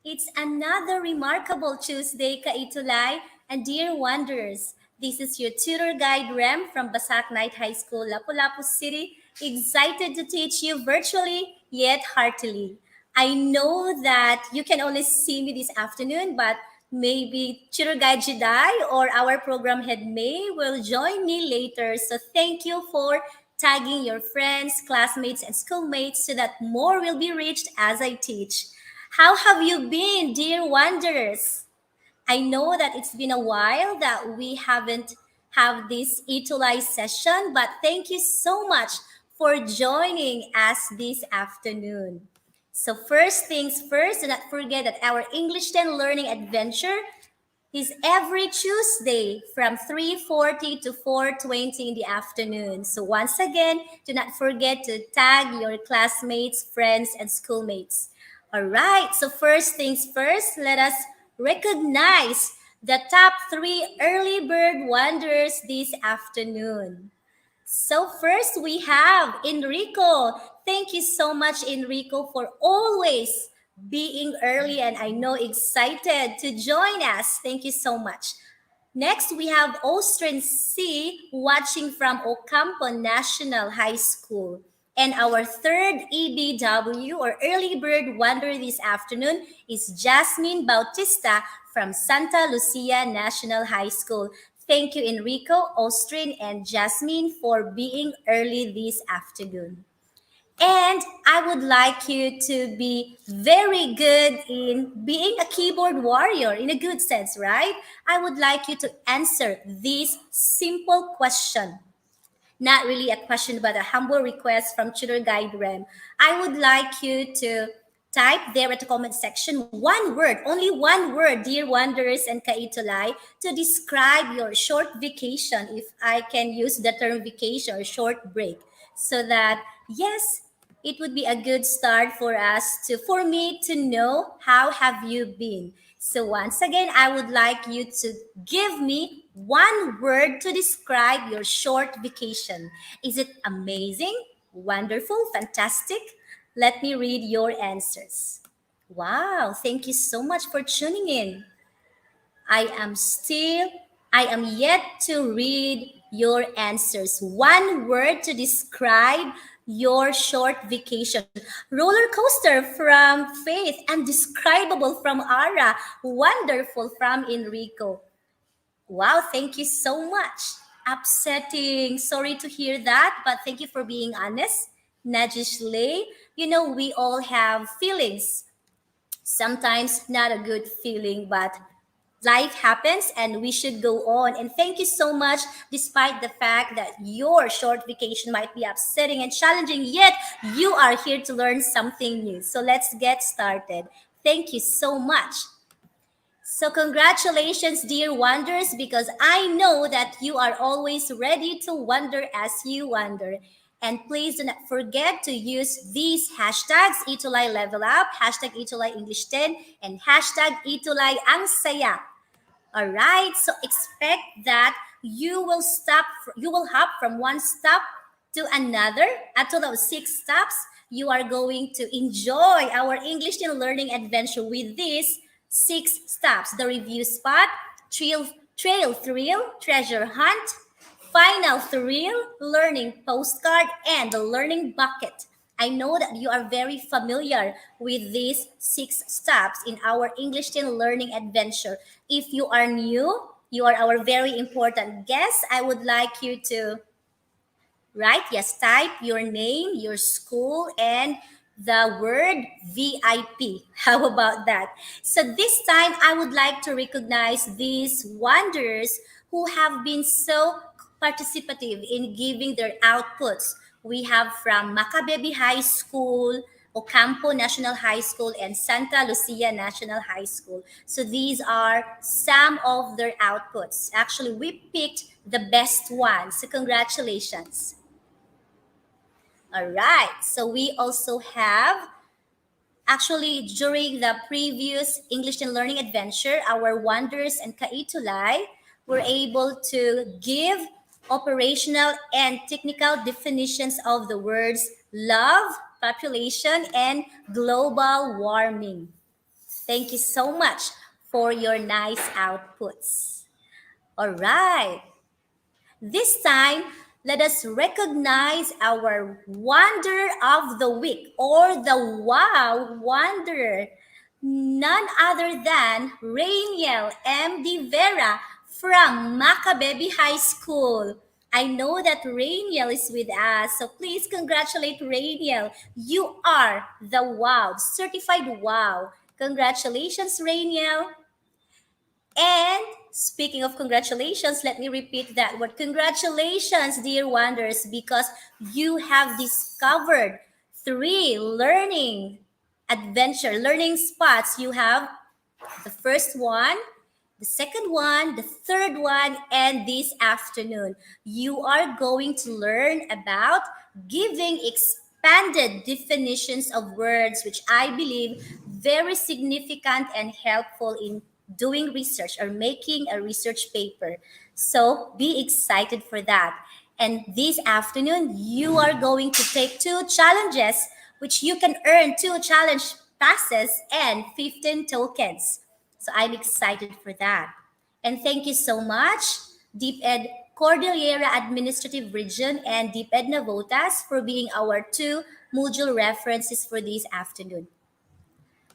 It's another remarkable Tuesday, Kaitulay and dear wanderers. This is your tutor guide Rem from Basak Night High School, Lapu-Lapu City, excited to teach you virtually yet heartily. I know that you can only see me this afternoon, but maybe tutor guide Jedi or our program head May will join me later. So thank you for tagging your friends, classmates, and schoolmates so that more will be reached as I teach. How have you been, dear wanderers? I know that it's been a while that we haven't have this Itulai session, but thank you so much for joining us this afternoon. So first things first, do not forget that our English 10 learning adventure is every Tuesday from 3:40 to 4:20 in the afternoon. So once again, do not forget to tag your classmates, friends, and schoolmates. All right, so first things first, let us recognize the top three early bird wanderers this afternoon. So first we have Enrico. Thank you so much, Enrico, for always being early and I know excited to join us. Thank you so much. Next, we have Austrian C watching from Ocampo National High School. And our third EBW or early bird wanderer this afternoon is Jasmine Bautista from Santa Lucia National High School. Thank you, Enrico, Austrian, and Jasmine for being early this afternoon. And I would like you to be very good in being a keyboard warrior in a good sense, right? I would like you to answer this simple question. Not really a question, but a humble request from Tutor Guide Rem. I would like you to type there at the comment section one word, only one word, dear wanderers and kaitulay, to describe your short vacation, if I can use the term vacation or short break, so that, yes, it would be a good start for us to for me to know how have you been. So once again, I would like you to give me one word to describe your short vacation. Is it amazing, wonderful, fantastic? Let me read your answers. Wow, thank you so much for tuning in. I am still, I am yet to read your answers. One word to describe your short vacation. Roller coaster from Faith, undescribable from Ara, wonderful from Enrico. Wow, thank you so much. Upsetting. Sorry to hear that, but thank you for being honest. Najish Lay, we all have feelings. Sometimes not a good feeling, but life happens and we should go on. And thank you so much, despite the fact that your short vacation might be upsetting and challenging, yet you are here to learn something new. So let's get started. Thank you so much. So, congratulations, dear wanderers, because I know that you are always ready to wonder as you wonder. And please do not forget to use these hashtags Itulay Level Up, hashtag Itulay English 10, and hashtag Itulay Ang Saya. All right, so expect that you will hop from one stop to another. At total of 6 stops, you are going to enjoy our English and learning adventure with these 6 stops: the review spot, trail thrill, treasure hunt, final thrill, learning postcard, and the learning bucket. I know that you are very familiar with these 6 stops in our English 10 learning adventure. If you are new, you are our very important guest. I would like you to write, yes, type your name, your school, and the word VIP. How about that? So this time, I would like to recognize these wanderers who have been so participative in giving their outputs. We have from Macabebe High School, Ocampo National High School, and Santa Lucia National High School. So these are some of their outputs. Actually, we picked the best ones. So congratulations. All right. So we also have actually during the previous English and Learning adventure, our wonders and kaitulay were able to give operational and technical definitions of the words love, population, and global warming. Thank you so much for your nice outputs. All right. This time, let us recognize our Wonder of the Week or the Wow Wanderer. None other than Rainiel M. De Vera from Macabebe High School. I know that Rainiel is with us, so please congratulate Rainiel. You are the wow, certified wow. Congratulations, Rainiel. And speaking of congratulations, let me repeat that word. Congratulations, dear Wanderers, because you have discovered three learning spots. You have the first one, the second one, the third one, and this afternoon. You are going to learn about giving expanded definitions of words, which I believe very significant and helpful in doing research or making a research paper. So be excited for that. And this afternoon, you are going to take two challenges, which you can earn two challenge passes and 15 tokens. So I'm excited for that. And thank you so much, Deep Ed Cordillera Administrative Region and Deep Ed Navotas for being our two module references for this afternoon.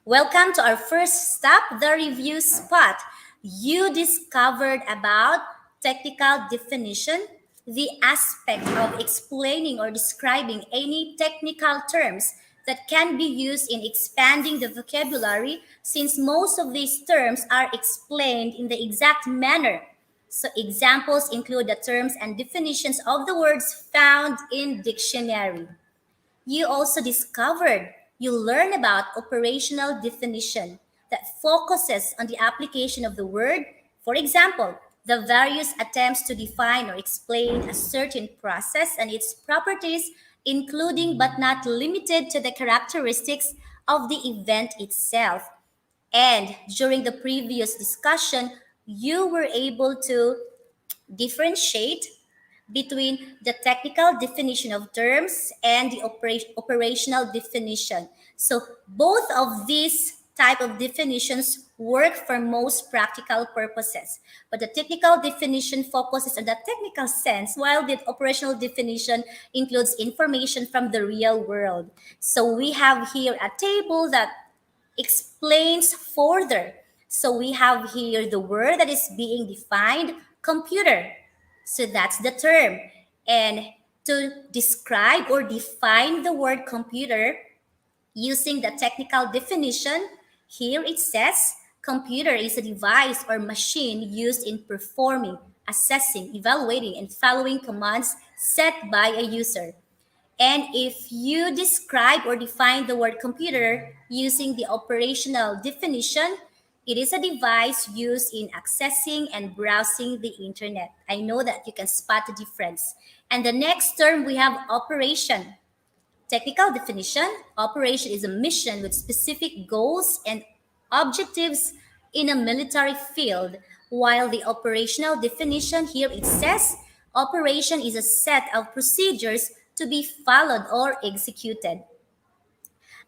Welcome to our first stop, the review spot. You discovered about technical definition, the aspect of explaining or describing any technical terms that can be used in expanding the vocabulary since most of these terms are explained in the exact manner. So examples include the terms and definitions of the words found in dictionary. You also you learn about operational definition that focuses on the application of the word. For example, the various attempts to define or explain a certain process and its properties, including but not limited to the characteristics of the event itself. And during the previous discussion, you were able to differentiate between the technical definition of terms and the operational definition. So both of these type of definitions work for most practical purposes, but the technical definition focuses on the technical sense while the operational definition includes information from the real world. So we have here a table that explains further. So we have here the word that is being defined, computer. So that's the term. And to describe or define the word computer using the technical definition, here it says computer is a device or machine used in performing, assessing, evaluating, and following commands set by a user. And if you describe or define the word computer using the operational definition, it is a device used in accessing and browsing the internet. I know that you can spot the difference. And the next term we have operation. Technical definition, operation is a mission with specific goals and objectives in a military field, while the operational definition here it says operation is a set of procedures to be followed or executed.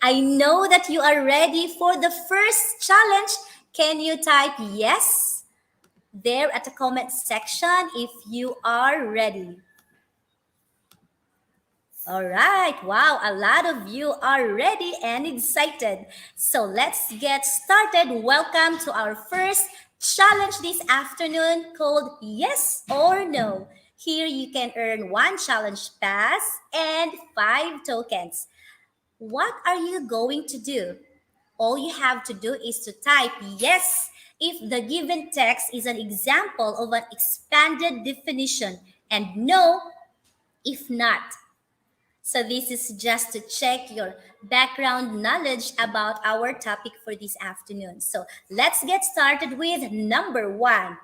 I know that you are ready for the first challenge. Can you type yes there at the comment section if you are ready? All right. Wow, a lot of you are ready and excited. So let's get started. Welcome to our first challenge this afternoon called Yes or No. Here you can earn one challenge pass and 5 tokens. What are you going to do? All you have to do is to type yes if the given text is an example of an expanded definition and no if not. So this is just to check your background knowledge about our topic for this afternoon. So let's get started with number 1.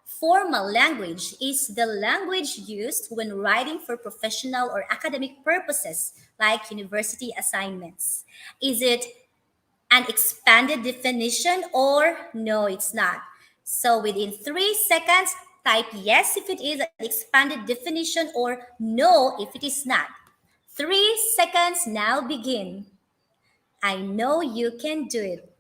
Formal language is the language used when writing for professional or academic purposes like university assignments. Is it an expanded definition or no, it's not? So within 3 seconds, type yes if it is an expanded definition or no if it is not. 3 seconds now begin. I know you can do it.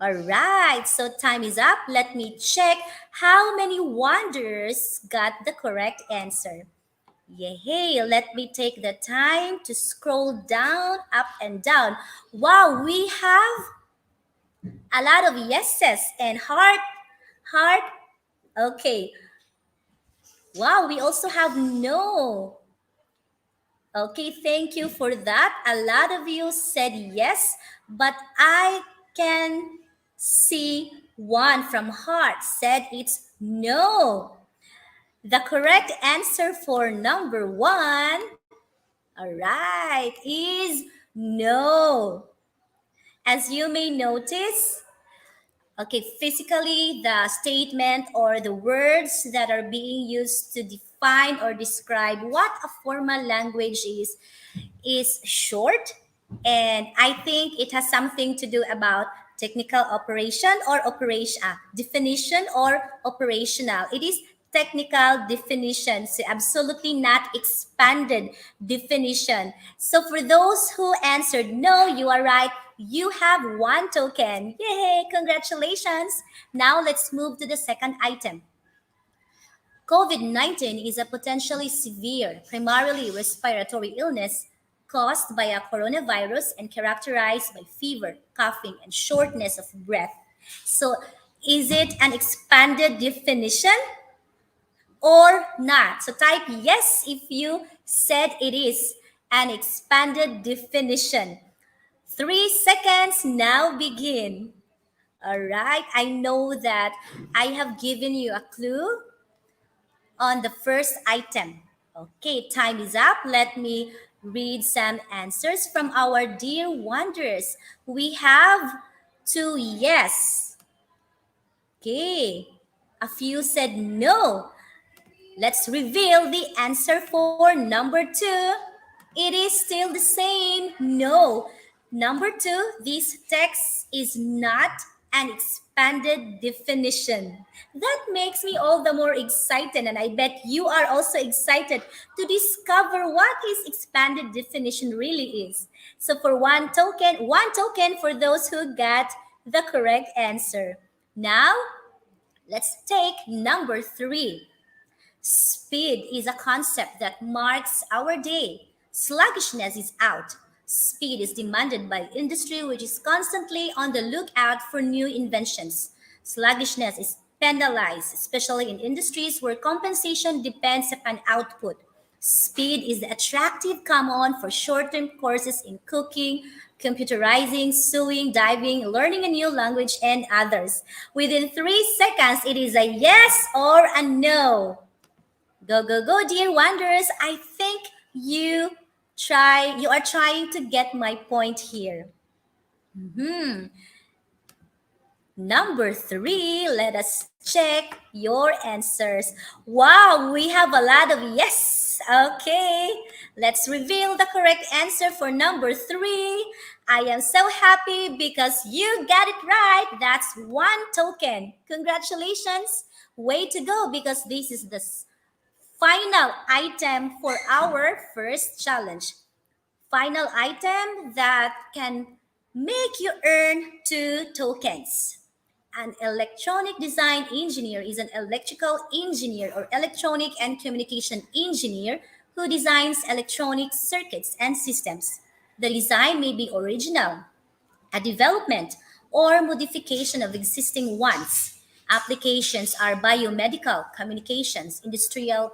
All right, so time is up. Let me check how many wonders got the correct answer. Yay, let me take the time to scroll down, up and down. Wow, we have a lot of yeses and heart. Okay. Wow, we also have no. Okay, thank you for that. A lot of you said yes, but I can see one from heart said it's no. The correct answer for number one, all right, is no. As you may notice, okay, physically, the statement or the words that are being used to define or describe what a formal language is short, and I think it has something to do about technical operation or operation definition or operational. It is technical definition, so absolutely not expanded definition. So for those who answered no, you are right. You have one token. Yay! Congratulations. Now let's move to the second item. COVID 19 is a potentially severe, primarily respiratory illness caused by a coronavirus and characterized by fever, coughing, and shortness of breath. So, is it an expanded definition or not? So, type yes if you said it is an expanded definition. 3 seconds now begin. All right, I know that I have given you a clue on the first item. Okay, time is up. Let me read some answers from our dear wonders. We have two yes. Okay, a few said no. Let's reveal the answer for number two. It is still the same. No. Number two, this text is not an expanded definition. That makes me all the more excited, and I bet you are also excited to discover what is expanded definition really is. So for one token for those who got the correct answer. Now, let's take number three. Speed is a concept that marks our day. Sluggishness is out. Speed is demanded by industry, which is constantly on the lookout for new inventions. Sluggishness is penalized, especially in industries where compensation depends upon output. Speed is the attractive come-on for short-term courses in cooking, computerizing, sewing, diving, learning a new language, and others. Within 3 seconds, it is a yes or a no. Go, go, go, dear wanderers. I think you are trying to get my point here. Number three, let us check your answers. Wow, we have a lot of yes. Okay, let's reveal the correct answer for number three. I am so happy because you got it right. That's one token. Congratulations. Way to go, because this is the final item for our first challenge. Final item that can make you earn two tokens. An electronic design engineer is an electrical engineer or electronic and communication engineer who designs electronic circuits and systems. The design may be original, a development, or modification of existing ones. Applications are biomedical, communications, industrial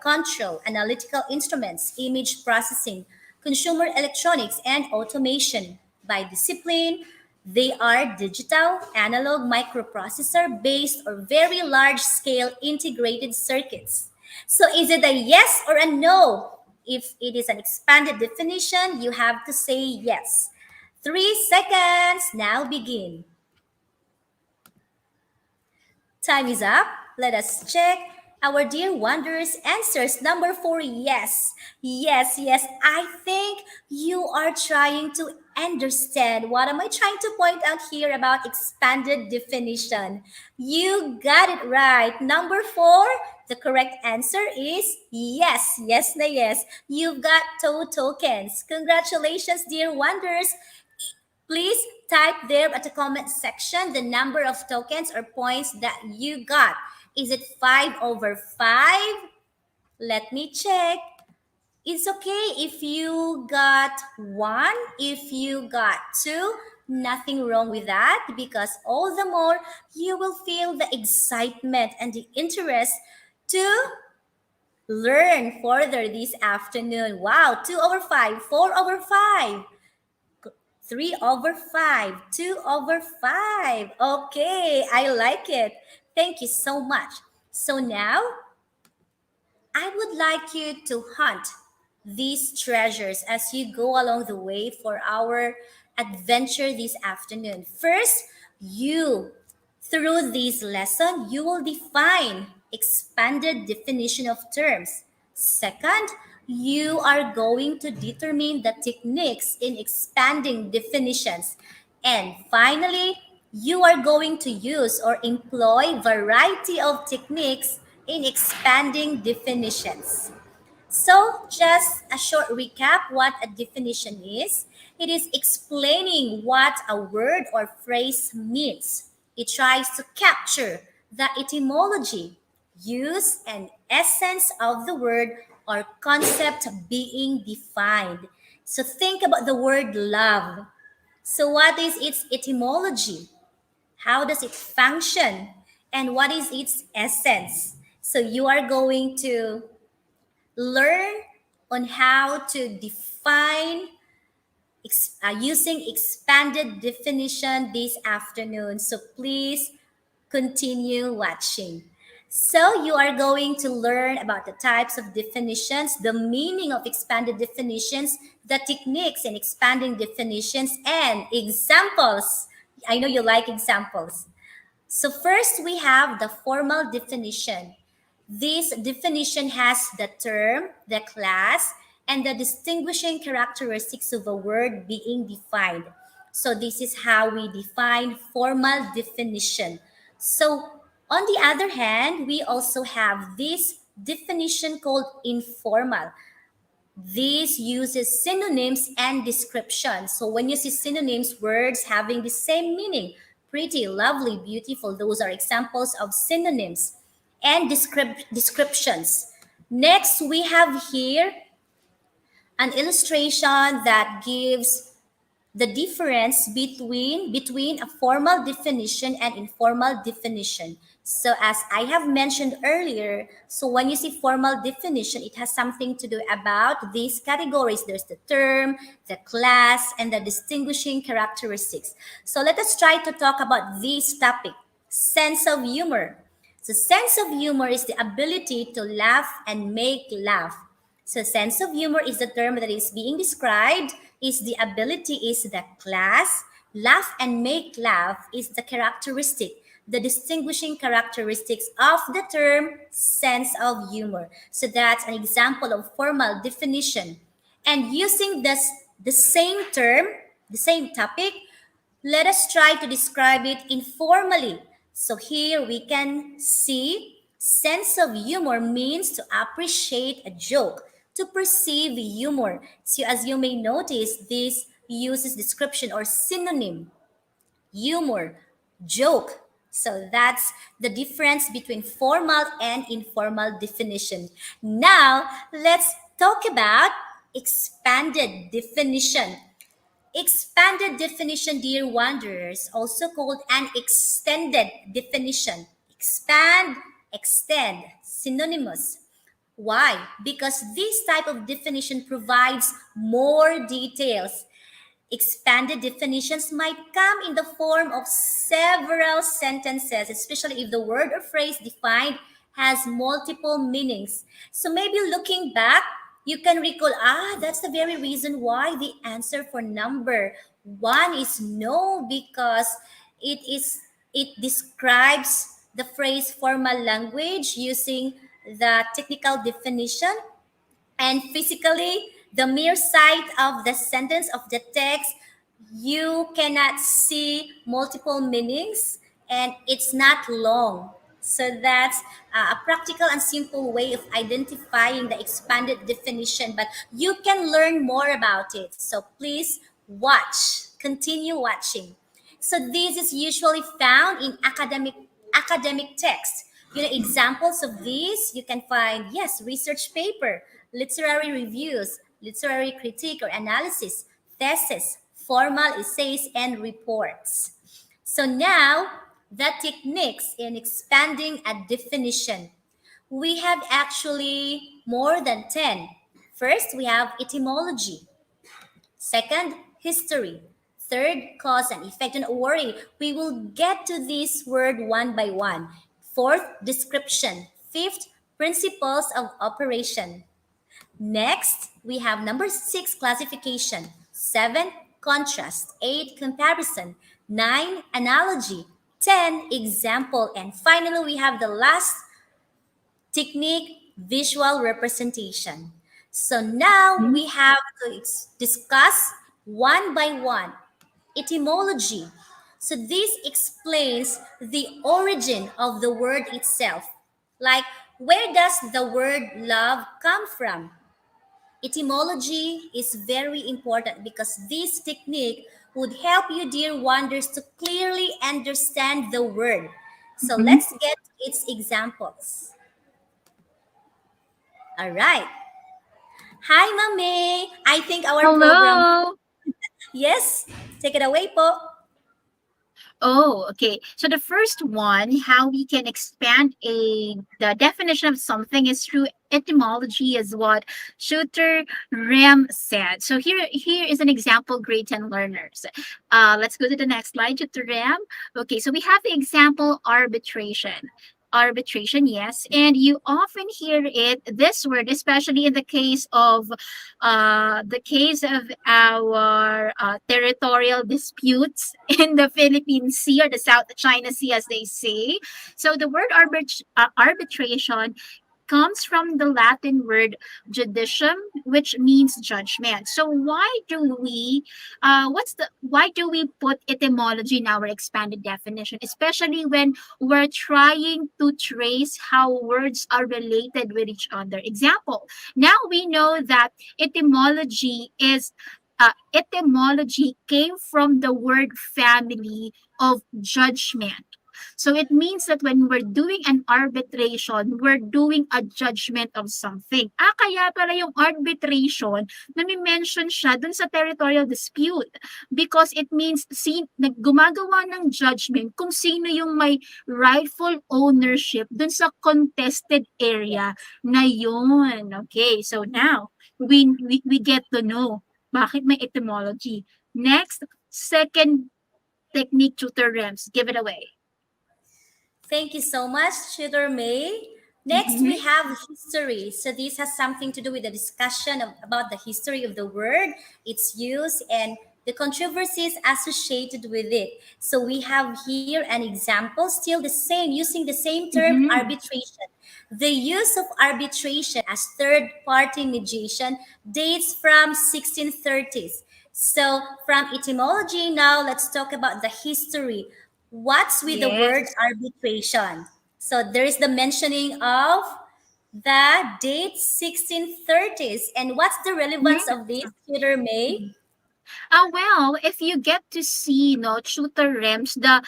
control, analytical instruments, image processing, consumer electronics, and automation. By discipline, they are digital, analog microprocessor based or very large scale integrated circuits. So is it a yes or a no? If it is an expanded definition, you have to say yes. 3 seconds now begin. Time is up. Let us check our dear wanderers answers. Number four, yes. Yes, yes. I think you are trying to understand what am I trying to point out here about expanded definition. You got it right. Number four, the correct answer is yes. Yes na yes. You've got two tokens. Congratulations, dear wanderers. Please type there at the comment section the number of tokens or points that you got. Is it 5 over 5? Let me check. It's okay if you got 1, if you got 2, nothing wrong with that, because all the more you will feel the excitement and the interest to learn further this afternoon. Wow, 2 over 5, 4 over 5, 3 over 5, 2 over 5. Okay, I like it. Thank you so much. So now, I would like you to hunt these treasures as you go along the way for our adventure this afternoon. First, through this lesson, you will define expanded definition of terms. Second, you are going to determine the techniques in expanding definitions. And finally, you are going to use or employ variety of techniques in expanding definitions. So, just a short recap what a definition is. It is explaining what a word or phrase means. It tries to capture the etymology, use, and essence of the word or concept being defined. So, think about the word love. So, what is its etymology? How does it function? And what is its essence? So, you are going to learn on how to define using expanded definition this afternoon. So please continue watching. So you are going to learn about the types of definitions, the meaning of expanded definitions, the techniques in expanding definitions, and examples. I know you like examples. So first we have the formal definition. This definition has the term, the class, and the distinguishing characteristics of a word being defined. So this is how we define formal definition. So on the other hand, we also have this definition called informal. This uses synonyms and descriptions. So when you see synonyms, words having the same meaning, pretty, lovely, beautiful, those are examples of synonyms and descriptions. Next, we have here an illustration that gives the difference between a formal definition and informal definition. So as I have mentioned earlier, so when you see formal definition, it has something to do about these categories. There's the term, the class, and the distinguishing characteristics. So let us try to talk about this topic, sense of humor. So sense of humor is the ability to laugh and make laugh. So sense of humor is the term that is being described, is the ability, is the class. Laugh and make laugh is the characteristic, the distinguishing characteristics of the term sense of humor. So that's an example of formal definition. And using the same term, the same topic, let us try to describe it informally. So here we can see sense of humor means to appreciate a joke, to perceive humor. So as you may notice, this uses description or synonym, humor, joke. So that's the difference between formal and informal definition. Now, let's talk about expanded definition. Expanded definition, dear wanderers, also called an extended definition. Expand, extend, synonymous. Why? Because this type of definition provides more details. Expanded definitions might come in the form of several sentences, especially if the word or phrase defined has multiple meanings. So maybe looking back, you can recall, that's the very reason why the answer for number 1 is no, because it describes the phrase formal language using the technical definition, and physically the mere sight of the sentence of the text, you cannot see multiple meanings and it's not long. So that's a practical and simple way of identifying the expanded definition, but you can learn more about it. So please watch, continue watching. So this is usually found in academic text. Examples of these you can find, yes, research paper, literary reviews, literary critique or analysis, thesis, formal essays, and reports. So now, the techniques in expanding a definition. We have actually more than 10. First, we have etymology. Second, history. Third, cause and effect. Don't worry, we will get to this word one by one. Fourth, description. Fifth, principles of operation. Next, we have number 6, classification. 7, contrast. 8, comparison. 9, analogy. 10, example. And finally, we have the last technique, visual representation. So now Mhm. we have to discuss one by one etymology. So this explains the origin of the word itself. Like, where does the word love come from? Etymology is very important because this technique would help you, dear wonders, to clearly understand the word. So Mhm. let's get its examples. All right. Hi, Mami. I think our program. Hello. Yes, take it away po. Oh, okay. So the first one, how we can expand the definition of something is through etymology, is what Shooter Ram said. So here is an example, grade 10 learners. Let's go to the next slide, Shooter Ram. Okay, so we have the example arbitration. Arbitration, yes, and you often hear it this word, especially in the case of our territorial disputes in the Philippine Sea, or the South China Sea, as they say. So the word arbitration comes from the Latin word judicium, which means judgment. So why do we put etymology in our expanded definition, especially when we're trying to trace how words are related with each other? Example, now we know that etymology came from the word family of judgment. So it means that when we're doing an arbitration, we're doing a judgment of something. Kaya pala yung arbitration, nami-mention siya dun sa territorial dispute, because it means gumagawa ng judgment kung sino yung may rightful ownership dun sa contested area na yun. Okay, so now we get to know bakit may etymology. Next, second technique, tutor Rems. Give it away. Thank you so much, Tudor May. Next, Mhm. we have history. So this has something to do with the discussion about the history of the word, its use, and the controversies associated with it. So we have here an example, still the same, using the same term, Mhm. arbitration. The use of arbitration as third-party mediation dates from 1630s. So from etymology now, let's talk about the history. What's with the word Yes. arbitration? So there is the mentioning of the date 1630s. And what's the relevance Mhm. of this, Peter May? Well, if you get to see, no, Shooter Rems, the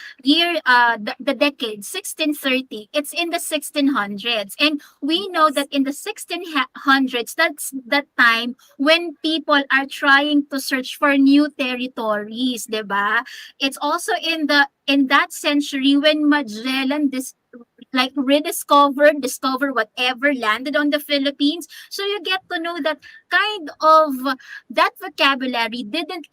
decade 1630, it's in the 1600s, and we know that in the 1600s, that's the time when people are trying to search for new territories, 'di ba? It's also in that century when Magellan discover whatever landed on the Philippines. So you get to know that kind of that vocabulary didn't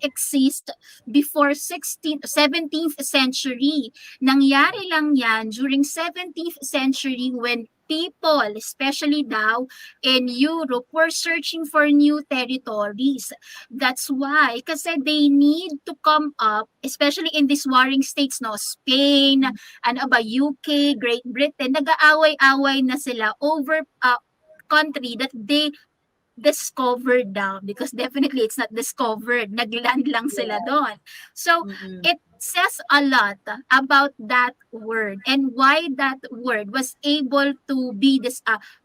exist before 17th century. Nangyari lang yan during 17th century when people, especially daw in Europe, were searching for new territories. That's why, kasi they need to come up, especially in these warring states, no, Spain, ano ba, UK, Great Britain, nag-aaway-away na sila over country that they discovered daw, because definitely it's not discovered, nagland lang sila Yeah. doon. So Mm-mm. it says a lot about that word and why that word was able to be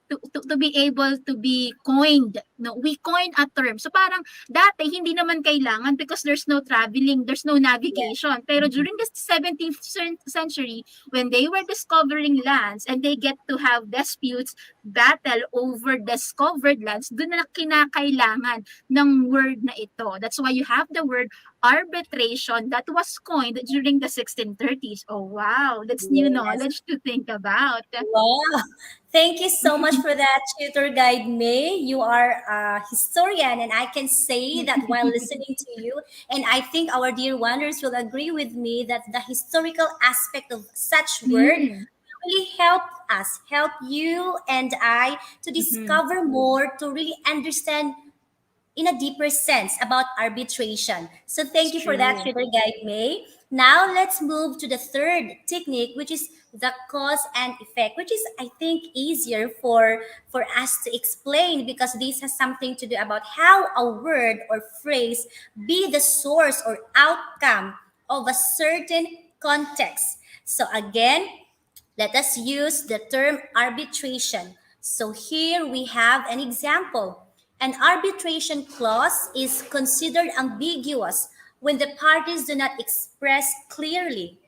to be able to be coined. No, we coin a term. So parang dati hindi naman kailangan because there's no traveling, there's no Yes. navigation. Pero during the 17th century, when they were discovering lands and they get to have disputes, battle over discovered lands, doon na kinakailangan ng word na ito. That's why you have the word arbitration that was coined during the 1630s. Oh wow, that's new Yes. knowledge to think about. Wow. Thank you so much for that, tutor guide May. You are a historian, and I can say that while listening to you, and I think our dear wanderers will agree with me that the historical aspect of such word Mm. really help us, help you and I to Mhm. discover more, to really understand in a deeper sense about arbitration. So It's thank you for that, true. Tutor Guide May. Now let's move to the third technique, which is the cause and effect, which is I think easier for us to explain because this has something to do about how a word or phrase be the source or outcome of a certain context. So again, let us use the term arbitration. So here we have an example. An arbitration clause is considered ambiguous when the parties do not express clearly.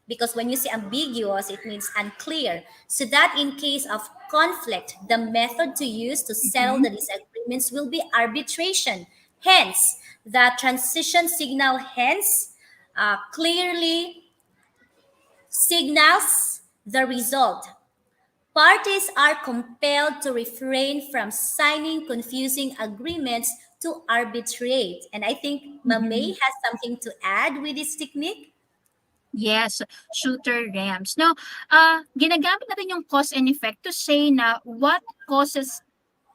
Because when you say ambiguous, it means unclear. So that in case of conflict, the method to use to settle Mhm. the disagreements will be arbitration. Hence, the transition signal clearly signals the result. Parties are compelled to refrain from signing confusing agreements to arbitrate. And I think Mamei Mhm. has something to add with this technique. Yes, shooter ramps. Now, ginagamit natin yung cause and effect to say na what causes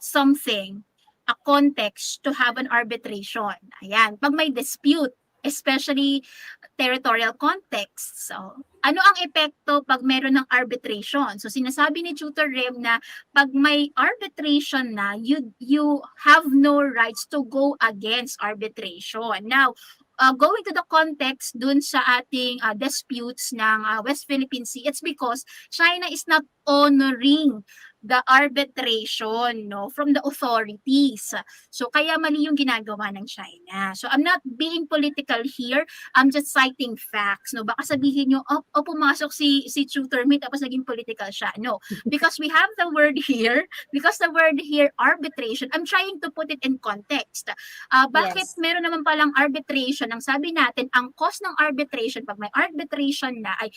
something, a context to have an arbitration. Ayan, pag may dispute, especially territorial context. So, ano ang epekto pag meron ng arbitration? So, sinasabi ni Tutor Rem na pag may arbitration na, you have no rights to go against arbitration. Now, going to the context dun sa ating disputes ng West Philippine Sea, it's because China is not honoring the arbitration no from the authorities. So kaya mali yung ginagawa ng China. So I'm not being political here. I'm just citing facts. No, baka sabihin nyo, oh pumasok si Tutor Me tapos naging political siya. No, because we have the word here, because the word here arbitration, I'm trying to put it in context. Bakit Yes. meron naman palang arbitration? Ang sabi natin, ang cost ng arbitration pag may arbitration na ay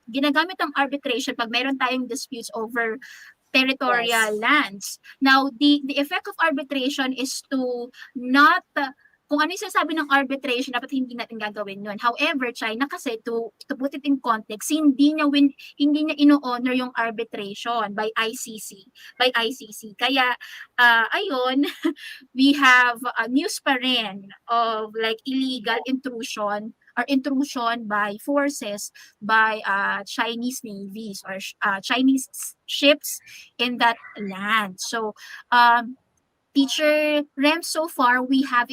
ginagamit ang arbitration pag meron tayong disputes over Yes. territorial lands. Now, the effect of arbitration is to not kung ano yung sinasabi ng arbitration, dapat hindi natin gagawin yun. However, China kasi to put it in context, hindi niya ino-honor yung arbitration by ICC. Kaya ayun, we have news pa rin of like illegal intrusion or intrusion by forces by Chinese navies or Chinese ships in that land. So, Teacher Rem, so far we have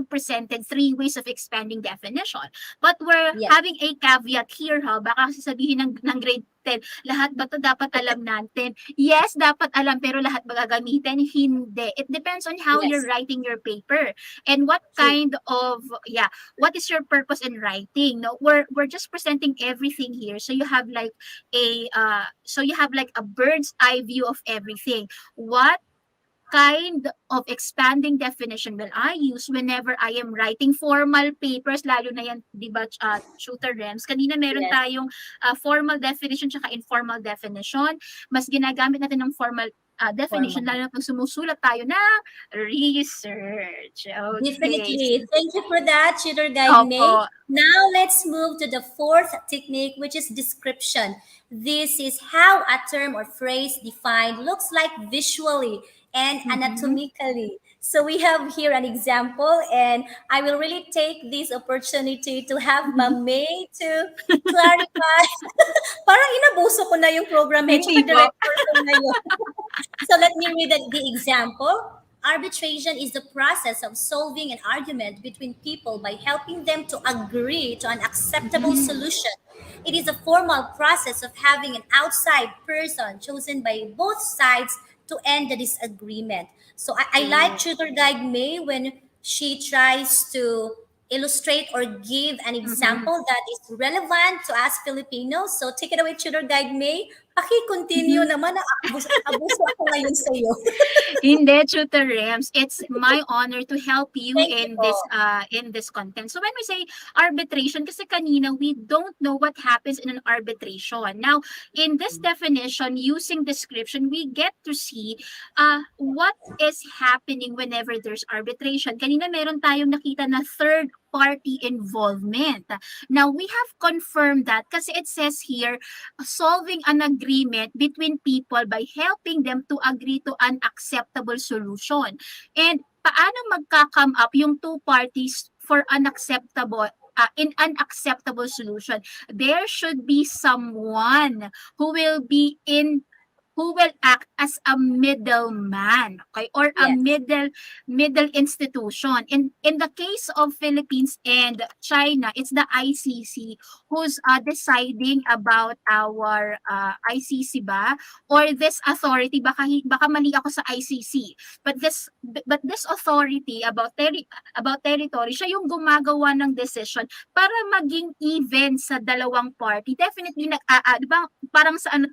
presented three ways of expanding definition. But we're Yes. having a caveat here ha. Baka sasabihin ng grade 10, lahat ba to dapat alam natin? Yes, dapat alam pero lahat ba gagamitin? Hindi. It depends on how you're Yes. writing your paper and what True. kind of what is your purpose in writing? No, we're just presenting everything here. So you have like a bird's eye view of everything. What kind of expanding definition will I use whenever I am writing formal papers, lalo na yan, di ba, Tutor Rems? Kanina meron Yes. tayong formal definition tsaka informal definition. Mas ginagamit natin ng formal definition, Formal. lalo na pag sumusulat tayo ng research. Okay. Definitely. Thank you for that, Tutor Guide Opo. May. Now let's move to the fourth technique, which is description. This is how a term or phrase defined looks like visually and Mhm. anatomically. So we have here an example, and I will really take this opportunity to have Mhm. Ma'am May to clarify. Parang inabuso ko na yung program head, Hindi tsaka po. director ko ngayon. So let me read the example. Arbitration is the process of solving an argument between people by helping them to agree to an acceptable Mhm. solution. it is a formal process of having an outside person chosen by both sides to end the disagreement. So I like tutor guide May when she tries to illustrate or give an Mhm. example that is relevant to us Filipinos. So take it away, tutor guide May. Paki-continue Mhm. naman. Abuso ako ngayon sa iyo. Hindi, Tutor Rems. It's my honor to help you Thank you po. in this content. So when we say arbitration, kasi kanina we don't know what happens in an arbitration. Now, in this definition, using description, we get to see what is happening whenever there's arbitration. Kanina meron tayong nakita na third party involvement. Now, we have confirmed that kasi it says here solving an agreement between people by helping them to agree to an acceptable solution. And paano magka-come up yung two parties for in an acceptable solution? There should be someone who will be in who will act as a middleman, okay, or a Yes. middle institution. In the case of Philippines and China, it's the ICC who's deciding about our ICC ba, or this authority, baka mali ako sa ICC, but this authority about territory, siya yung gumagawa ng decision para maging even sa dalawang party. Definitely di ba parang sa ano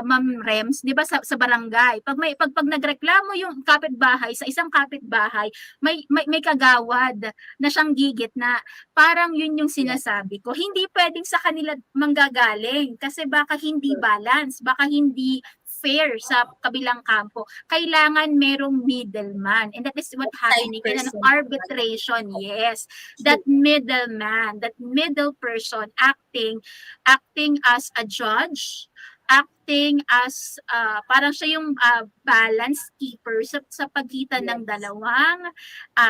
Ma'am Rems, 'di ba sa barangay, pag nagreklamo yung kapitbahay sa isang kapitbahay, may kagawad na siyang gigitna. Parang yun yung Yes. sinasabi ko. Hindi pwedeng sa kanila manggagaling kasi baka hindi balance, baka hindi fair sa kabilang kampo. Kailangan merong middleman. And that is what Side happening in an person. arbitration. Yes. That middleman, that middle person acting as a judge, acting as parang siya yung balance keeper sa pagitan ng Yes. dalawang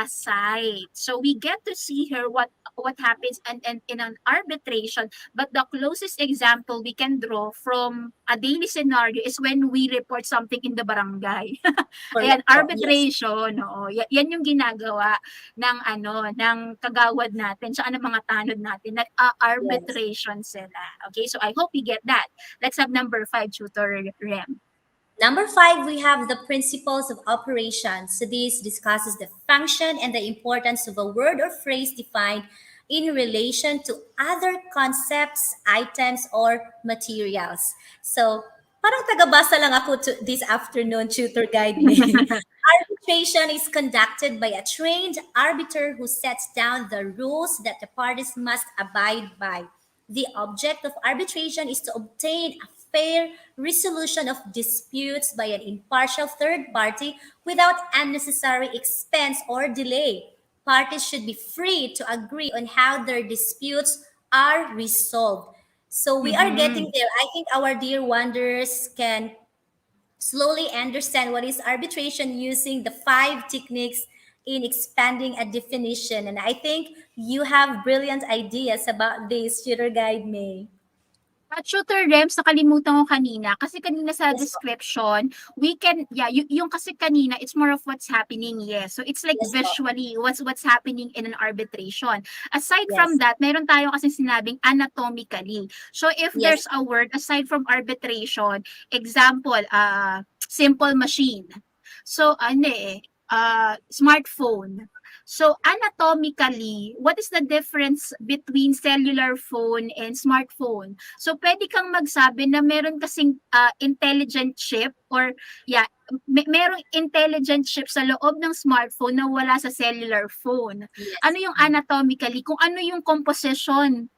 side. So we get to see here what happens and in an arbitration, but the closest example we can draw from a daily scenario is when we report something in the barangay. Ayan, Correct po. Yes. arbitration, oo. Yan yung ginagawa ng kagawad natin tsaka ng mga tanod natin, Yes. arbitration sila. Okay, so I hope you get that. Let's have number 5, Tutor Rem. Number 5, we have the principles of operation. So this discusses the function and the importance of a word or phrase defined in relation to other concepts, items, or materials. So, parang tagabasa lang ako this afternoon, tutor guide me. Arbitration is conducted by a trained arbiter who sets down the rules that the parties must abide by. The object of arbitration is to obtain a fair resolution of disputes by an impartial third party without unnecessary expense or delay. Parties should be free to agree on how their disputes are resolved. So we are getting Mhm. there. I think our dear wanderers can slowly understand what is arbitration using the 5 techniques in expanding a definition. And I think you have brilliant ideas about this, tutor guide May. Tutor Rems, nakalimutan ko kanina kasi kanina sa Yes po. description, we can, yung kasi kanina, it's more of what's happening, yes. So it's like Yes po. visually what's happening in an arbitration. Aside from Yes. that, meron tayo kasi sinabing anatomically. So if Yes. there's a word aside from arbitration, example, simple machine. So smartphone. So anatomically, what is the difference between cellular phone and smartphone? So pwede kang magsabi na meron kasing intelligent chip or merong intelligent chip sa loob ng smartphone na wala sa cellular phone. Yes. Ano yung anatomically? Kung ano yung composition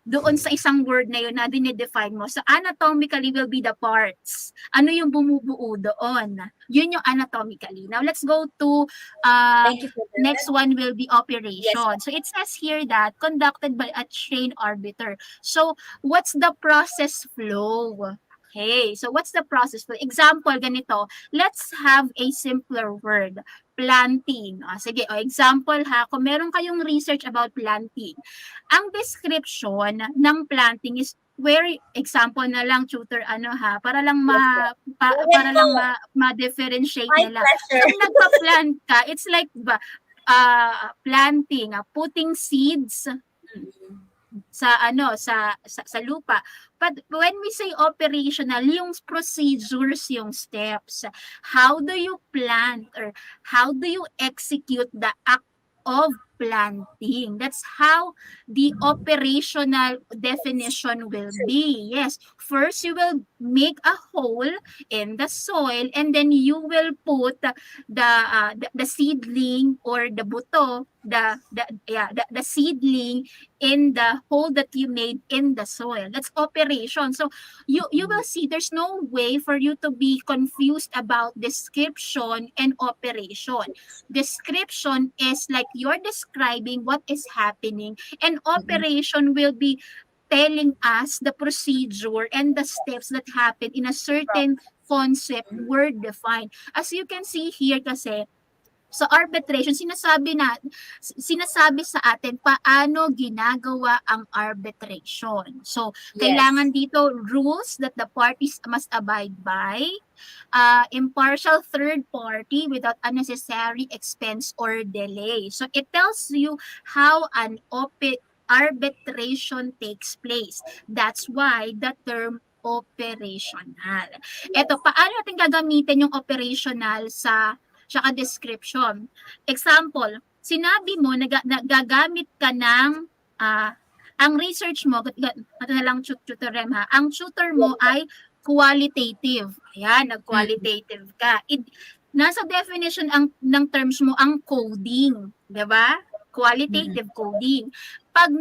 doon sa isang word na yun na dinedefine mo. So anatomically will be the parts. Ano yung bumubuo doon? Yun yung anatomically. Now let's go to Thank you for next that. one will be Yes. operation. So it says here that conducted by a trained arbiter. So what's the process flow? Okay, so what's the process flow? Example, ganito. Let's have a simpler word. Planting. Sige, example ha, kung meron kayong research about planting, ang description ng planting is example na lang tutor para lang Yes po. Go ahead para po. lang ma-differentiate My nila. pleasure. Pag nagpa-plant ka, it's like planting, putting seeds sa lupa. But when we say operational, yung procedures, yung steps, how do you plant or how do you execute the act of planting? That's how the operational definition will be. Yes, first you will make a hole in the soil, and then you will put the seedling or the buto, the seedling in the hole that you made in the soil. That's operation. So you will see there's no way for you to be confused about description and operation. Description is like you're describing what is happening, and Mm-mm. operation will be telling us the procedure and the steps that happen in a certain concept were defined. As you can see here kasi, sa arbitration, sinasabi sa atin paano ginagawa ang arbitration. So, Yes. kailangan dito rules that the parties must abide by, impartial third party without unnecessary expense or delay. So, it tells you how an arbitration takes place. That's why the term operational. Ito, paano natin gagamitin yung operational sa tsaka description? Example, sinabi mo gagamit ka ng ang research mo, ito na lang tutorem ha, ang tutor mo ay qualitative. Ayan, Mm-mm. nag-qualitative ka. Nasa definition ng terms mo ang coding, 'di ba? Mm-mm. Qualitative coding. Pag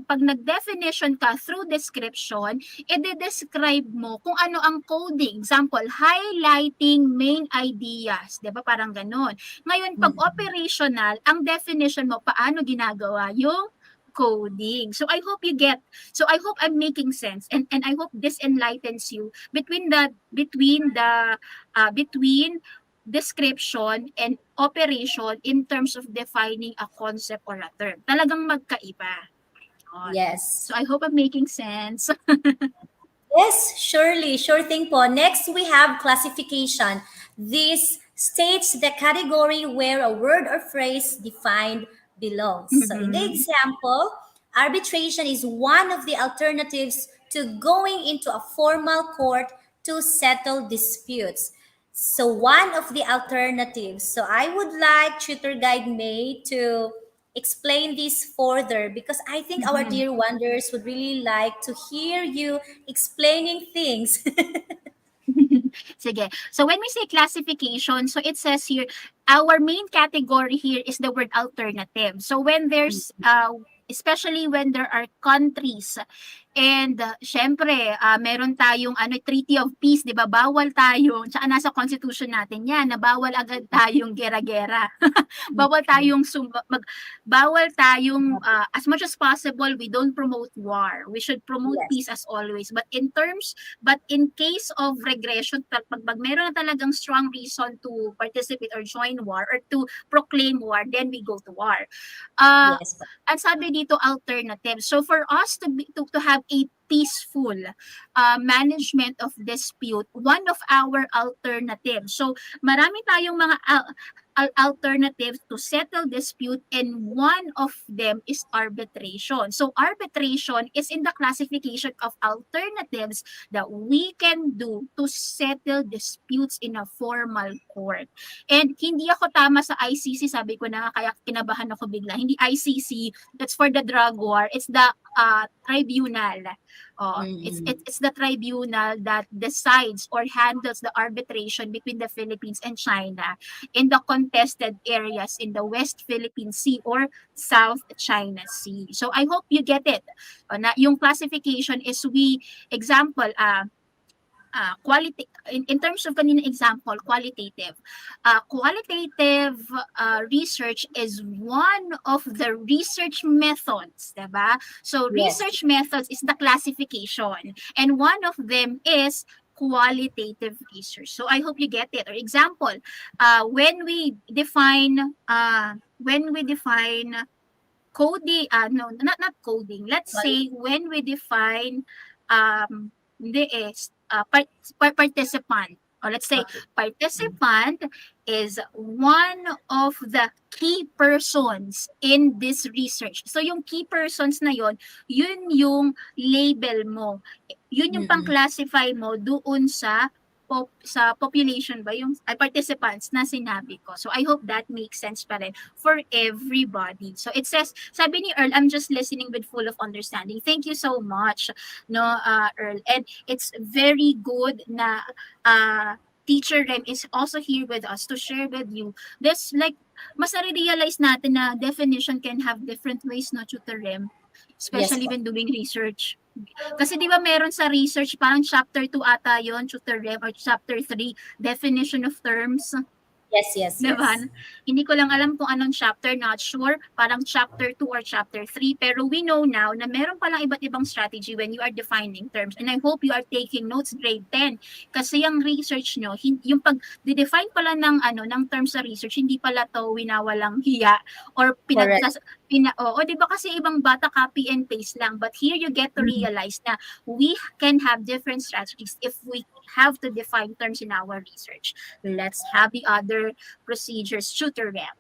pag nag-definition ka through description, i-describe mo kung ano ang coding. Example, highlighting main ideas. 'Di ba? Parang ganon. Ngayon, pag Mm-mm. operational, ang definition mo, paano ginagawa yung coding. So I hope I'm making sense, and I hope this enlightens you between description and operation in terms of defining a concept or a term. Talagang magkaiba. Yun. Yes. So I hope I'm making sense. Yes, surely. Sure thing po. Next, we have classification. This states the category where a word or phrase defined belongs. So, in the Mhm. example, arbitration is one of the alternatives to going into a formal court to settle disputes. So, one of the alternatives. So, I would like Tutor Guide May to explain this further because I think our Mhm. dear wonders would really like to hear you explaining things. Sige. So when we say classification, so it says here, our main category here is the word alternative. So when there's especially when there are countries and syempre meron tayong Treaty of Peace, 'di ba? Bawal tayo, tsaka nasa constitution natin 'yan, na bawal agad tayong gera-gera. bawal tayong bawal tayong as much as possible we don't promote war. We should promote peace Yes. as always. But in case of regression, pag meron na talagang strong reason to participate or join war or to proclaim war, then we go to war. Yes. Ang sabi dito alternative. So for us to have a peaceful management of dispute, one of our alternatives. So marami tayong mga alternatives to settle dispute, and one of them is arbitration. So arbitration is in the classification of alternatives that we can do to settle disputes in a formal court. And hindi ako tama sa ICC, sabi ko na nga, kaya kinabahan ako bigla. Hindi ICC, that's for the drug war. It's the tribunal. Mm-mm. It's the tribunal that decides or handles the arbitration between the Philippines and China in the contested areas in the West Philippine Sea or South China Sea. So I hope you get it. Na yung classification is example, quality in terms of kanina example, qualitative research is one of the research methods, diba? So Yes. research methods is the classification, and one of them is qualitative research. So I hope you get it. Or example, when we define coding, no, not coding. Let's say when we define hindi participant, or let's say Okay. participant is one of the key persons in this research. So yung key persons na yun yung label mo. Yun yung Mm-mm. pang-classify mo doon sa population ba yung participants na sinabi ko. So I hope that makes sense pa rin for everybody. So it says, sabi ni Earl, I'm just listening with full of understanding. Thank you so much, no, Earl. And it's very good na Teacher Rem is also here with us to share with you this, like, mas na-realize natin na definition can have different ways, no, Tutor Rem, Yes especially po. when doing research. Kasi di ba meron sa research, parang chapter 2 ata yon, Tutor Rem, or chapter 3, definition of terms. Yes, yes, Diba? yes. Hindi ko lang alam kung anong chapter, not sure. Parang chapter 2 or chapter 3. Pero we know now na meron palang iba't ibang strategy when you are defining terms. And I hope you are taking notes grade 10. Kasi yung research nyo, yung pag-define pala ng terms sa research, hindi pala to winawalang hiya or Correct. di ba kasi ibang bata copy and paste lang. But here you get to realize na we can have different strategies if we have to define terms in our research. Let's have the other procedures, Tutor Rem.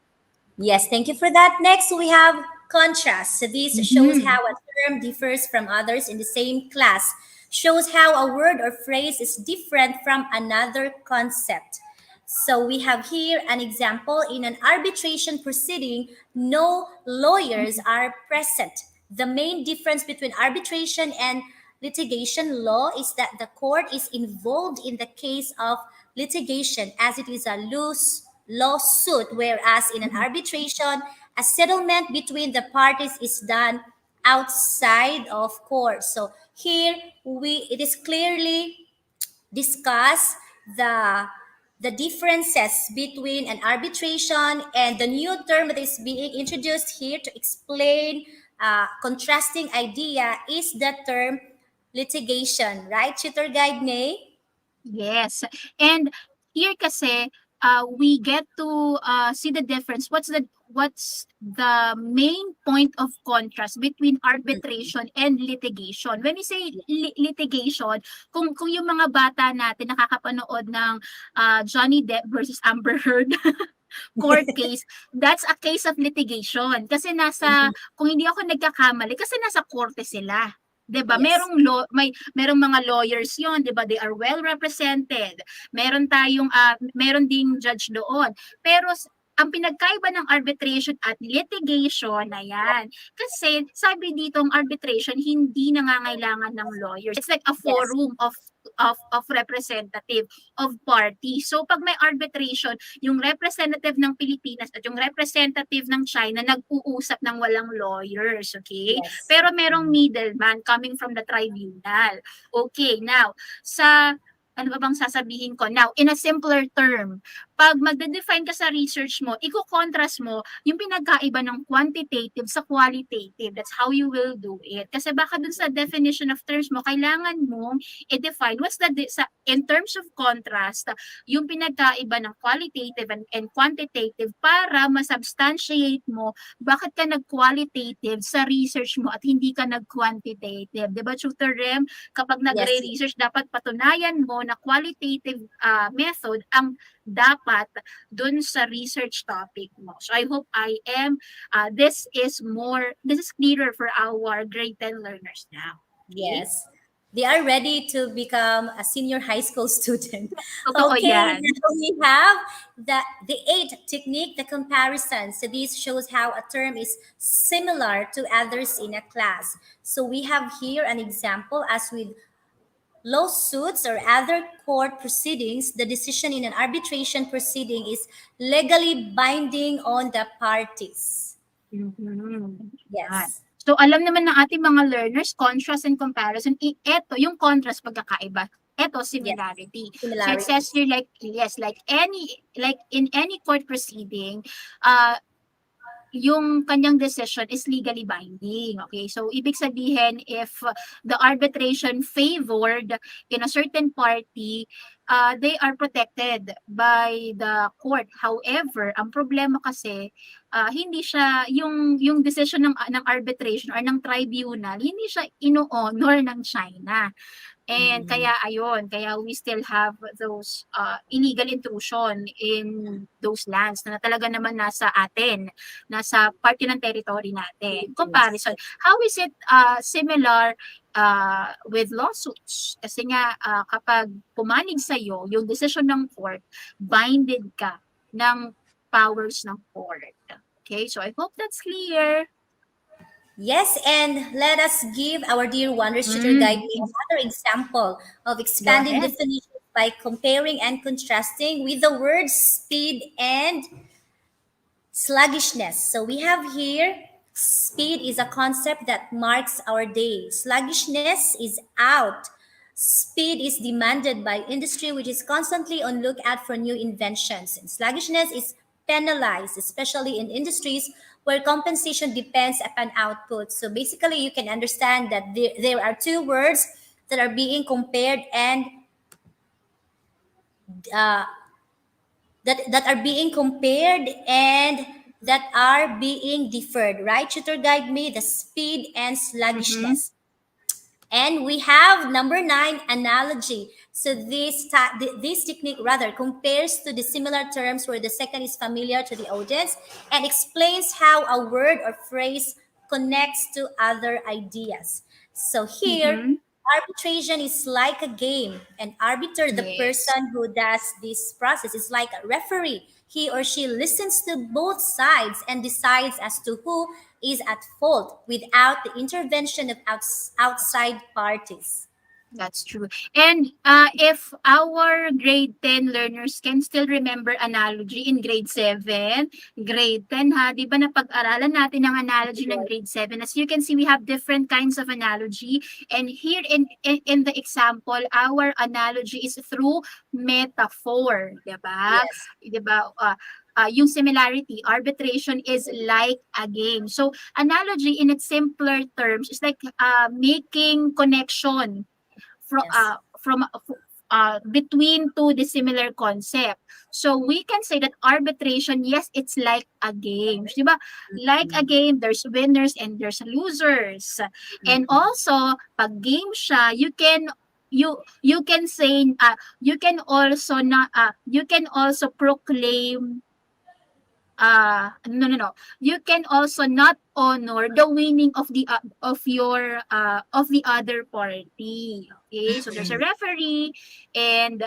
Yes, thank you for that. Next, we have contrast. So this shows how a term differs from others in the same class, shows how a word or phrase is different from another concept. So we have here an example. In an arbitration proceeding, no lawyers are present. The main difference between arbitration and litigation law is that the court is involved in the case of litigation as it is a loose lawsuit, whereas in an arbitration, a settlement between the parties is done outside of court. So here it is clearly discuss the differences between an arbitration and the new term that is being introduced here to explain contrasting idea is the term litigation, right, Tutor Guide Nay? Yes. And here kasi we get to see the difference. What's the main point of contrast between arbitration and litigation? When we say litigation, kung yung mga bata natin nakakapanood ng Johnny Depp versus Amber Heard court case, that's a case of litigation. Kasi kung hindi ako nagkakamali, kasi nasa korte sila. 'Di ba? Yes. Merong mga lawyers 'yon, 'di ba? They are well represented. Meron ding judge doon. Pero ang pinagkaiba ng arbitration at litigation na yan. Kasi sabi dito ang arbitration hindi nangangailangan ng lawyers. It's like a Yes. forum of representative of party. So pag may arbitration, yung representative ng Pilipinas at yung representative ng China nag-uusap ng walang lawyers, okay? Yes. Pero merong middleman coming from the tribunal. Okay, now ano ba bang sasabihin ko? Now, in a simpler term, pag magde-define ka sa research mo, iko-contrast mo yung pinagkaiba ng quantitative sa qualitative. That's how you will do it. Kasi baka dun sa definition of terms mo, kailangan mong i-define in terms of contrast, yung pinagkaiba ng qualitative and quantitative para masubstantiate mo bakit ka nag-qualitative sa research mo at hindi ka nag-quantitative. Diba, Tutor Rem? Kapag Yes. nagre-research, dapat patunayan mo na qualitative method ang dapat dun sa research topic mo. So I hope this is clearer for our grade 10 learners now. Okay? Yes. They are ready to become a senior high school student. Totoo Okay, yan. now we have the eighth technique, the comparison. So this shows how a term is similar to others in a class. So we have here an example as with lawsuits or other court proceedings, the decision in an arbitration proceeding is legally binding on the parties. Mhm. Yes. So alam naman ng ating mga learners, contrast and comparison, ito yung contrast pagkakaiba. Ito similarity. So it Similarity. says here like in any court proceeding, yung kanyang decision is legally binding. Okay, so ibig sabihin if the arbitration favored in a certain party, they are protected by the court. However, ang problema kasi hindi siya yung decision ng arbitration or ng tribunal, hindi siya ino-honor ng China. And Mm. kaya we still have those illegal intrusion in those lands na talaga naman nasa atin, nasa parte ng territory natin. Yes. Comparison, how is it similar with lawsuits? Kasi nga kapag pumanig sa iyo yung decision ng court, binded ka ng powers ng court. Okay, so I hope that's clear. Yes, and let us give our dear Wonders Tutor Guide Mm, another example of go expanding ahead. definitions by comparing and contrasting with the words speed and sluggishness. So we have here speed is a concept that marks our day. Sluggishness is out. Speed is demanded by industry, which is constantly on lookout for new inventions. And sluggishness is penalized, especially in industries where compensation depends upon output. So basically, you can understand that there are two words that are being compared and uh, that are being compared and that are being deferred, right? Tutor guide me the speed and Mm-hmm. sluggishness. And we have number 9, analogy. So this technique rather compares to the similar terms where the second is familiar to the audience and explains how a word or phrase connects to other ideas. So here, Mm-hmm. arbitration is like a game. An arbiter, the Yes. person who does this process, is like a referee. He or she listens to both sides and decides as to who is at fault without the intervention of outside parties. That's true. And if our grade 10 learners can still remember analogy in grade 7, grade 10 ha, di ba napag-aralan natin ang analogy ng grade 7? As you can see, we have different kinds of analogy. And here in the example, our analogy is through metaphor. Di ba? Yes. Di ba? Yung similarity, arbitration is like a game. So, analogy in its simpler terms is like making connection Yes. from between two dissimilar concept. So we can say that arbitration, yes, it's like a game. Diba? Like a game, there's winners and there's losers. And Mhm. also, pag game siya, you can say you can also you can also proclaim no, you can also not honor the winning of the other party. Okay, so there's a referee and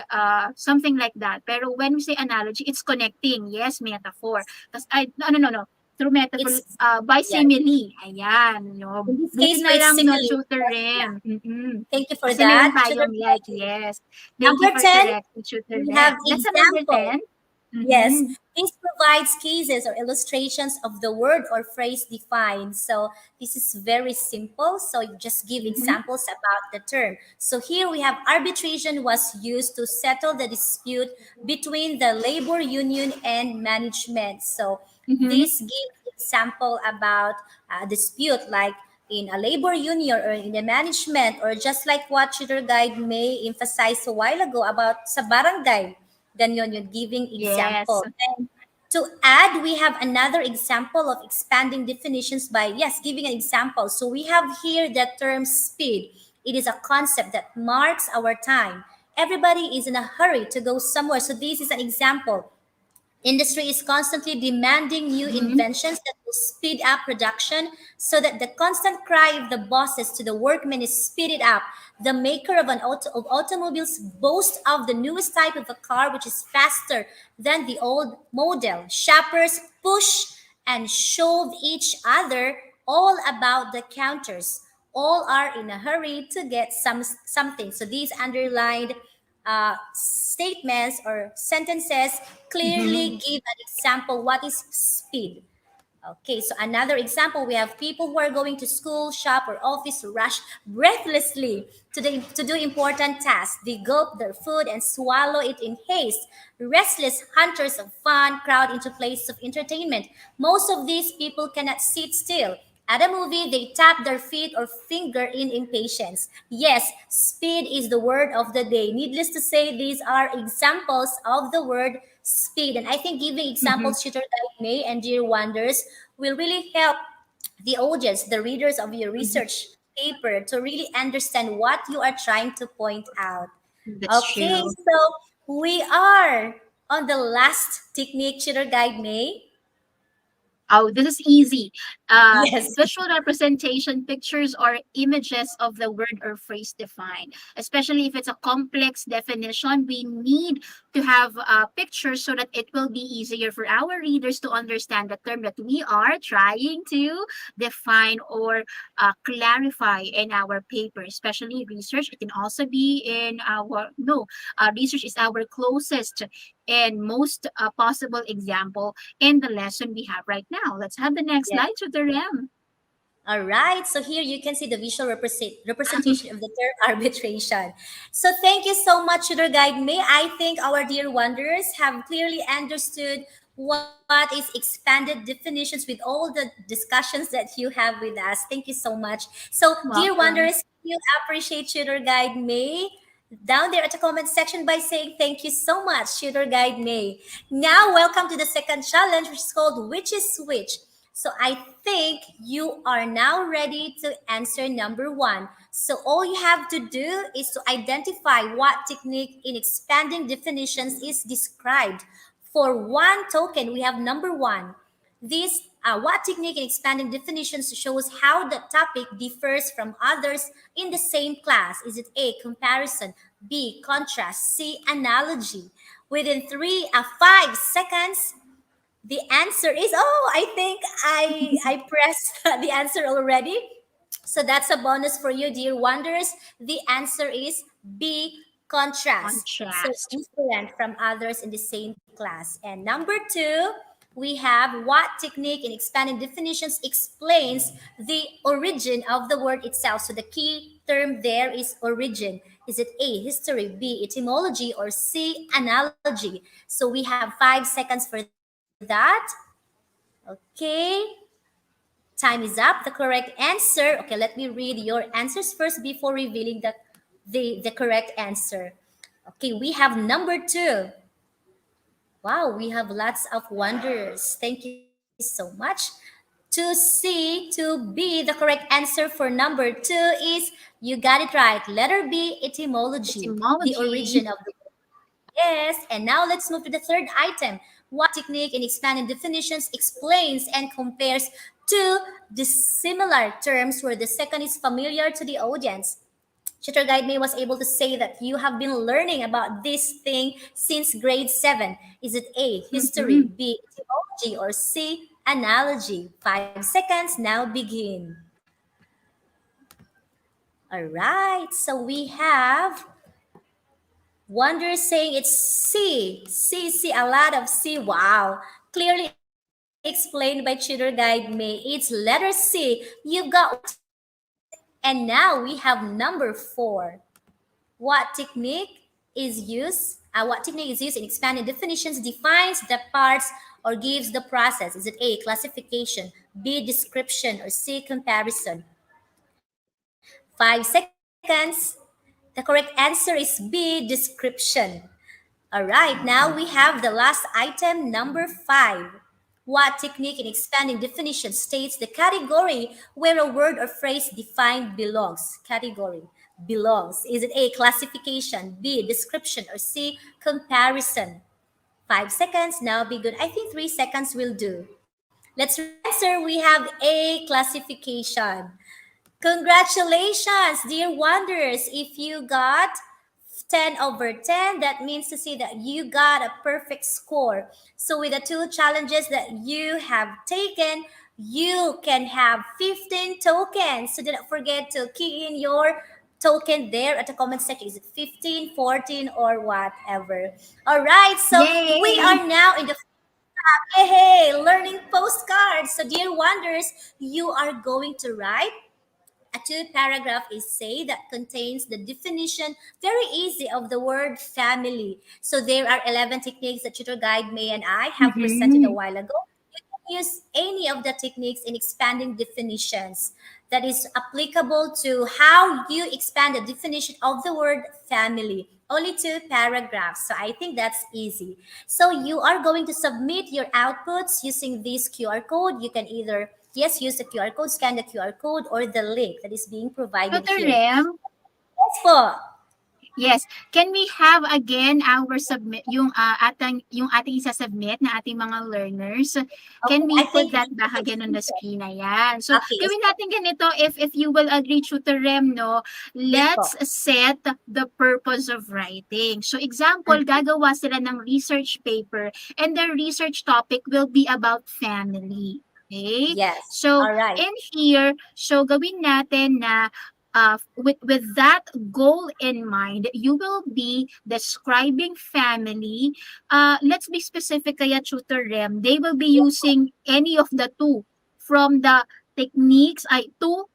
something like that. Pero when we say analogy, it's connecting. Yes, metaphor. Kasi no, through metaphor, It's by yeah. simile. Ayan, no. In this Buti case, na it's lang, no, simile. tutor Yeah. Rem. Thank you for Kasi meron that. Tutor tayong like, Guide. yes. Thank you Number for 10, correcting, tutor we have Rem. That's a number example. 10. Yes, Mm-hmm. this provides cases or illustrations of the word or phrase defined. So this is very simple. So you just give Mm-hmm. examples about the term. So here we have arbitration was used to settle the dispute between the labor union and management. So Mm-hmm. this gives example about a dispute like in a labor union or in the management or just like what tutor guide may emphasize a while ago about sa barangay. Ganyan yung giving Yes. example. And to add, we have another example of expanding definitions by, yes, giving an example. So we have here the term speed. It is a concept that marks our time. Everybody is in a hurry to go somewhere. So this is an example. Industry is constantly demanding new Mhm. inventions that will speed up production so that the constant cry of the bosses to the workmen is speed it up. The maker of of automobiles boasts of the newest type of a car which is faster than the old model. Shoppers push and shove each other all about the counters. All are in a hurry to get something. So these underlined statements or sentences Mhm. clearly give an example what is speed. Okay, so another example, we have people who are going to school, shop, or office rush breathlessly to do important tasks. They gulp their food and swallow it in haste. Restless hunters of fun crowd into places of entertainment. Most of these people cannot sit still. At a movie, they tap their feet or finger in impatience. Yes, speed is the word of the day. Needless to say, these are examples of the word speed. And I think giving Mhm. examples, Tutor Guide May and Dear Wonders, will really help the audience, the readers of your Mhm. research paper, to really understand what you are trying to point out. That's Okay, true. so we are on the last technique, Tutor Guide May. Oh, this is easy. Yes. Visual representation, pictures or images of the word or phrase defined. Especially if it's a complex definition, we need to have pictures so that it will be easier for our readers to understand the term that we are trying to define or clarify in our paper. Especially research, it can also be in our no. Research is our closest and most possible example in the lesson we have right now. Let's have the next slide to the RAM. All right, so here you can see the visual representation of the term arbitration. So thank you so much, Tutor Guide May. I think our dear wanderers have clearly understood what is expanded definitions with all the discussions that you have with us. Thank you so much. So, dear Welcome. wanderers, you appreciate Tutor Guide May down there at the comment section by saying thank you so much, Tutor Guide May. Now, welcome to the second challenge, which is called Which is Which. So I think you are now ready to answer number one. So all you have to do is to identify what technique in expanding definitions is described. For one token, we have number one. This what technique in expanding definitions shows how the topic differs from others in the same class? Is it A, comparison, B, contrast, C, analogy? Within 5 seconds, the answer is, oh, I think I pressed the answer already. So that's a bonus for you, dear wonders. The answer is B, contrast. So Contrast. different from others in the same class. And number two, we have what technique in expanding definitions explains the origin of the word itself. So the key term there is origin. Is it A, history, B, etymology, or C, analogy? So we have 5 seconds for that. Okay, time is up. The correct answer. Okay, let me read your answers first before revealing the correct answer. Okay, we have number two. Wow, we have lots of wonders. Thank you so much. To C, to B, the correct answer for number two is you got it right. Letter B, etymology, the origin Etymology. of the Yes, and now let's move to the third item. What technique in expanding definitions explains and compares two dissimilar terms where the second is familiar to the audience? Tutor Guide May was able to say that you have been learning about this thing since grade 7. Is it A, history, Mhm. B, etymology, or C, analogy? 5 seconds, now begin. All right, so we have Wonder saying it's C. C, C, a lot of C. Wow. Clearly explained by Tutor Guide May. It's letter C. You've got and now we have number 4. What technique is used? What technique is used in expanding definitions defines the parts or gives the process. Is it A, classification, B, description, or C, comparison? 5 seconds. The correct answer is B, description. All right, now we have the last item, number 5. What technique in expanding definition states the category where a word or phrase defined belongs? Category belongs. Is it A, classification, B, description, or C, comparison? 5 seconds, now be good. I think 3 seconds will do. Let's answer. We have A, classification. Congratulations, dear wanderers. If you got 10 over 10, that means to say that you got a perfect score. So with the two challenges that you have taken, you can have 15 tokens. So do not forget to key in your token there at the comment section. Is it 15, 14, or whatever? All right, so we Yay! are now in the hey, hey, learning postcards. So dear wanderers, you are going to write a two paragraph essay that contains the definition, very easy, of the word family. So there are 11 techniques that Tutor Guide May and I have presented a Mhm. while ago. use any of the techniques in expanding definitions that is applicable to how you expand the definition of the word family. Only 2 paragraphs. So I think that's easy. So you are going to submit your outputs using this QR code. You can either, yes, use the QR code, scan the QR code, or the link that is being provided Tutor here. Rem, Yes po. yes, can we have again our submit yung ating isa-submit na ating mga learners? Can Okay, we I put think that back again on the screen? Ayan. So, okay, gawin natin ganito if you will agree, Tutor Rem, no? yes po. Let's set the purpose of writing. So, example, gagawa sila ng research paper and their research topic will be about family. Okay? Yes. So, All right. in here, so gawin natin na with that goal in mind, you will be describing family. Let's be specific kaya, Tutor Rem. They will be using any of the two from the techniques, two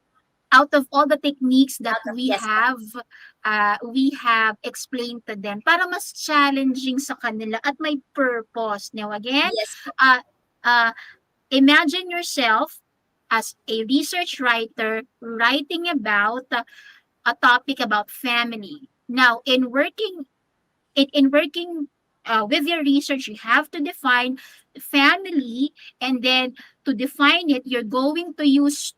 out of all the techniques that Out of, yes po. we have explained to them para mas challenging sa kanila at may purpose. Now again, Yes po. imagine yourself as a research writer writing about a topic about family. Now, in working with your research, you have to define family, and then to define it, you're going to use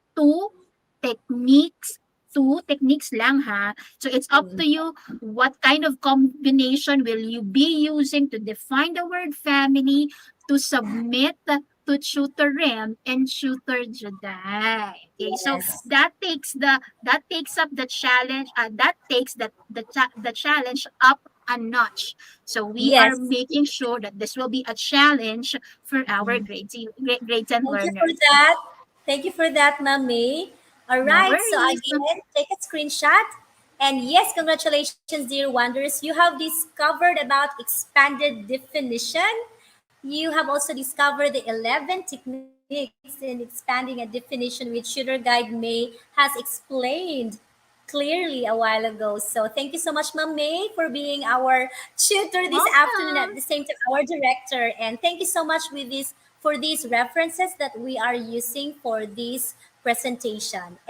techniques, two techniques lang ha. So it's up to you what kind of combination will you be using to define the word family to submit to Tutor Rem and Tutor Juday. Okay, so Yes. that takes up the challenge. That takes the challenge up a notch. So we are Yes. making sure that this will be a challenge for our grades and Thank you for learners. that. Thank you for that, Ma'am May. All No right. So worries. again, take a screenshot. And yes, congratulations, dear wonders. You have discovered about expanded definition. You have also discovered the 11 techniques in expanding a definition which Tutor Guide May has explained clearly a while ago. So thank you so much, Ma'am May, for being our tutor this afternoon, at Welcome. the same time our director. And thank you so much with this for these references that we are using for this presentation.